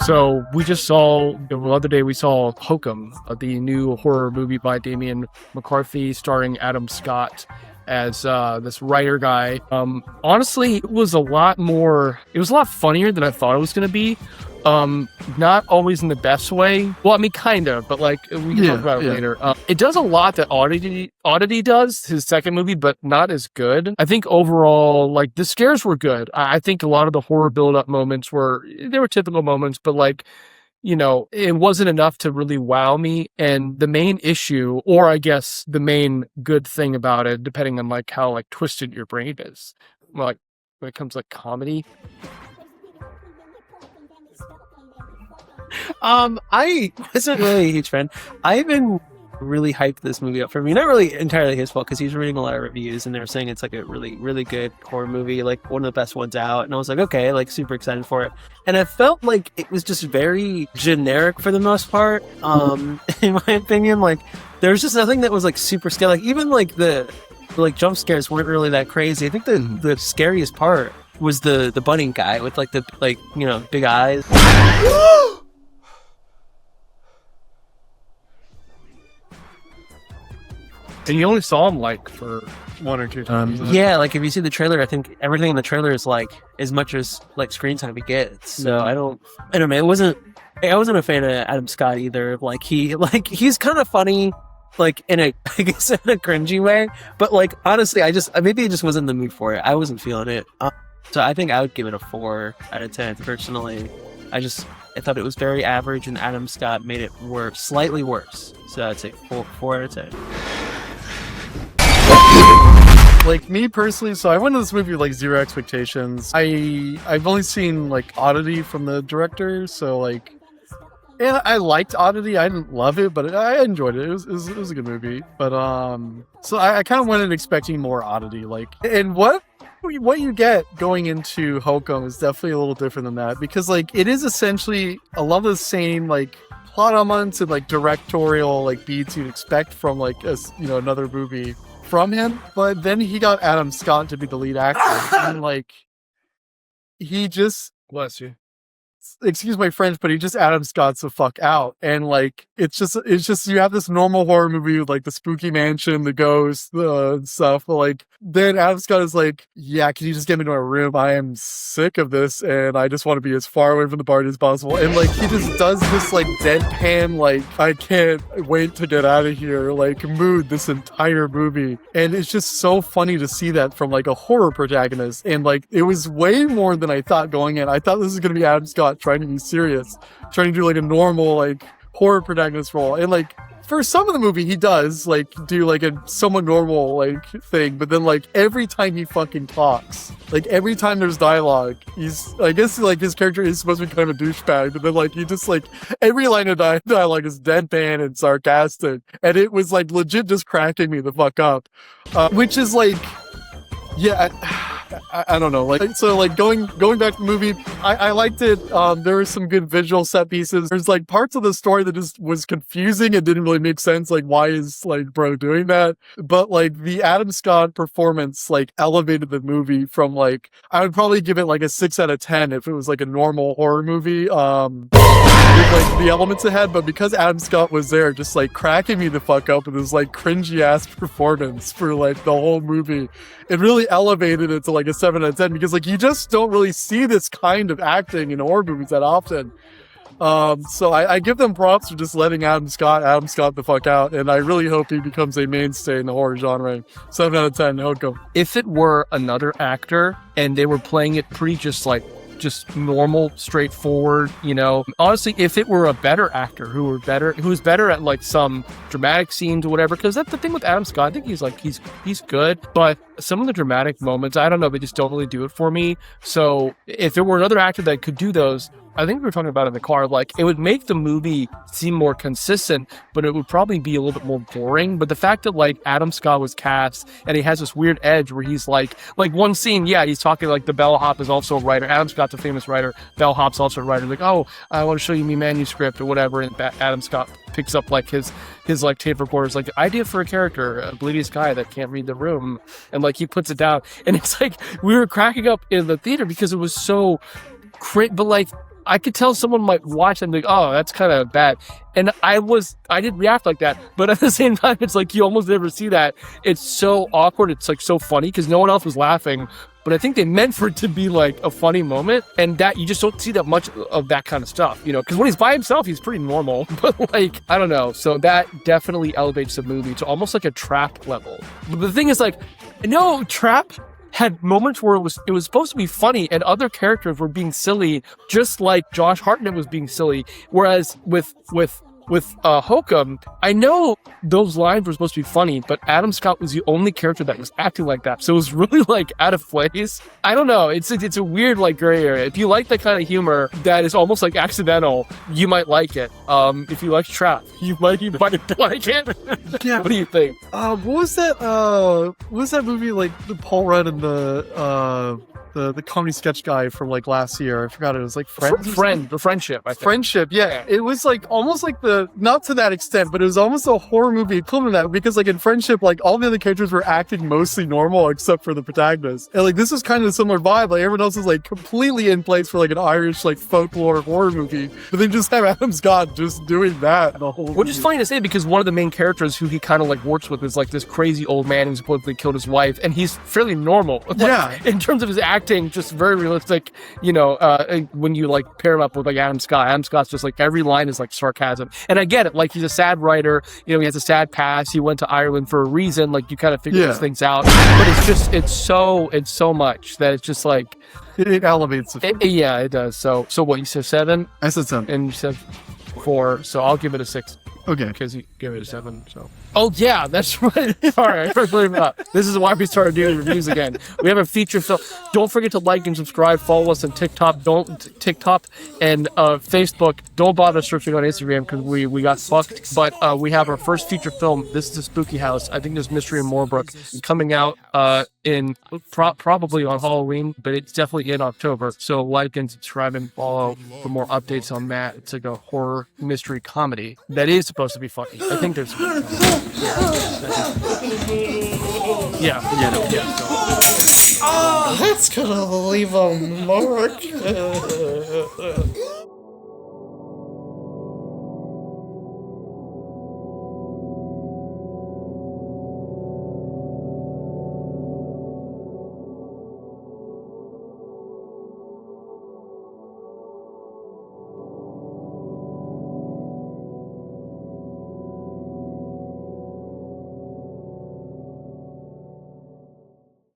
So we just saw the other day we saw Hokum, the new horror movie by Damien McCarthy, starring Adam Scott as this writer guy. Honestly, it was a lot funnier than I thought it was going to be. Not always in the best way. Well, I mean, kind of, but like we can talk about it later. It does a lot that Oddity does, his second movie, but not as good. I think overall, like the scares were good. I think a lot of the horror build-up moments were typical moments, but like, it wasn't enough to really wow me. And the main issue, or I guess the main good thing about it, depending on like how like twisted your brain is, like when it comes to like comedy. I wasn't really a huge fan. I've been really hyped this movie up for me. Not really entirely his fault, because he's reading a lot of reviews and they're saying it's like a really, really good horror movie, like one of the best ones out. And I was like, okay, like super excited for it. And I felt like it was just very generic for the most part. In my opinion, like there's just nothing that was like super scary. Like even like the jump scares weren't really that crazy. I think the scariest part was the bunny guy with like the big eyes. And you only saw him like for one or two times. Yeah, like if you see the trailer, I think everything in the trailer is like as much as like screen time he gets. So I don't know. I wasn't a fan of Adam Scott either. Like he's kind of funny, like in a cringy way. But like honestly, maybe I just wasn't in the mood for it. I wasn't feeling it. So I think I would give it a 4 out of 10 personally. I thought it was very average, and Adam Scott made it slightly worse. So I'd say 4 out of 10. Like me personally, so I went to this movie with like zero expectations. I've only seen like Oddity from the director, so like, and I liked Oddity. I didn't love it, but I enjoyed it. It was a good movie. But so I kind of went in expecting more Oddity, like, and what you get going into Hokum is definitely a little different than that, because like it is essentially a lot of the same like plot elements and like directorial like beats you'd expect from like another movie from him, but then he got Adam Scott to be the lead actor, and like he just, bless you, excuse my French, but he just Adam Scott's the fuck out. And like it's just you have this normal horror movie with like the spooky mansion, the ghost, the stuff, but like then Adam Scott is like, yeah, can you just get me to a room? I am sick of this and I just want to be as far away from the party as possible. And like he just does this like deadpan, like I can't wait to get out of here like mood this entire movie. And it's just so funny to see that from like a horror protagonist. And like it was way more than I thought going in. I thought this was going to be Adam Scott trying to be serious, trying to do like a normal like horror protagonist role. And like for some of the movie he does like do like a somewhat normal like thing, but then like every time he fucking talks, like every time there's dialogue, I guess like his character is supposed to be kind of a douchebag, but then like he just like every line of dialogue is deadpan and sarcastic, and it was like legit just cracking me the fuck up, which is like, yeah, I don't know. Like, so like going back to the movie, I liked it. There were some good visual set pieces. There's like parts of the story that just was confusing and didn't really make sense. Like, why is like bro doing that? But like the Adam Scott performance like elevated the movie from like, I would probably give it like a 6 out of 10 if it was like a normal horror movie. With like the elements it had, but because Adam Scott was there just like cracking me the fuck up with his like cringy ass performance for like the whole movie, it really elevated it to like a 7 out of 10, because like you just don't really see this kind of acting in horror movies that often. So I give them props for just letting Adam Scott the fuck out, and I really hope he becomes a mainstay in the horror genre. 7 out of 10, Hokum. If it were another actor and they were playing it pretty just normal, straightforward, honestly, if it were a better actor who's better at like some dramatic scenes or whatever, because that's the thing with Adam Scott. I think he's good, but some of the dramatic moments, I don't know, they just don't really do it for me. So if there were another actor that could do those, I think we were talking about it in the car, like it would make the movie seem more consistent, but it would probably be a little bit more boring. But the fact that like Adam Scott was cast and he has this weird edge where he's like one scene, yeah, he's talking like the bellhop is also a writer. Adam Scott's a famous writer. Bellhop's also a writer. Like, oh, I want to show you my manuscript or whatever. And Adam Scott picks up like his like tape recorders, like the idea for a character, a oblivious guy that can't read the room, and like he puts it down, and it's like we were cracking up in the theater because it was so but like I could tell someone might watch and be like, oh, that's kind of bad. And I didn't react like that. But at the same time, it's like you almost never see that. It's so awkward. It's like so funny because no one else was laughing. But I think they meant for it to be like a funny moment, and that you just don't see that much of that kind of stuff, you know, because when he's by himself, he's pretty normal, but like, I don't know. So that definitely elevates the movie to almost like a Trap level. But the thing is, like, no, Trap had moments where it was supposed to be funny and other characters were being silly, just like Josh Hartnett was being silly. Whereas with Hokum, I know those lines were supposed to be funny, but Adam Scott was the only character that was acting like that. So it was really like out of place. I don't know. It's a weird like gray area. If you like that kind of humor that is almost like accidental, you might like it. If you like Trap, you might like it. Yeah. What do you think? What was that movie like the Paul Rudd and the comedy sketch guy from like last year? I forgot, it was like Friendship. I think. Friendship, yeah. It was like almost like not to that extent, but it was almost a horror movie equivalent of that, because like in Friendship, like all the other characters were acting mostly normal except for the protagonist. And like this is kind of a similar vibe. Like everyone else is like completely in place for like an Irish like folklore horror movie, but they just have Adam Scott just doing that the whole Which is funny to say because one of the main characters who he kind of like works with is like this crazy old man who supposedly killed his wife, and he's fairly normal. Like, yeah. In terms of his acting, just very realistic. You know, when you like pair him up with like Adam Scott's just like every line is like sarcasm. And I get it. Like he's a sad writer. You know, he has a sad past. He went to Ireland for a reason. Like you kind of figure these things out. But it's so much that it's just like it elevates it. Yeah, it does. So what, you said 7? I said 7. And you said 4. So I'll give it a 6. Okay. Because you gave it a 7, so. Oh, yeah, that's right. Sorry, I forgot about that. This is why we started doing reviews again. We have a feature film. Don't forget to like and subscribe. Follow us on TikTok. And Facebook. Don't bother searching on Instagram because we got fucked. But we have our first feature film. This is a spooky house. I think there's Mystery in Morrowbrooke coming out in probably on Halloween, but it's definitely in October. So like and subscribe and follow for more updates on that. It's like a horror mystery comedy that is supposed to be funny. I think there's yeah. Oh, that's gonna leave a mark.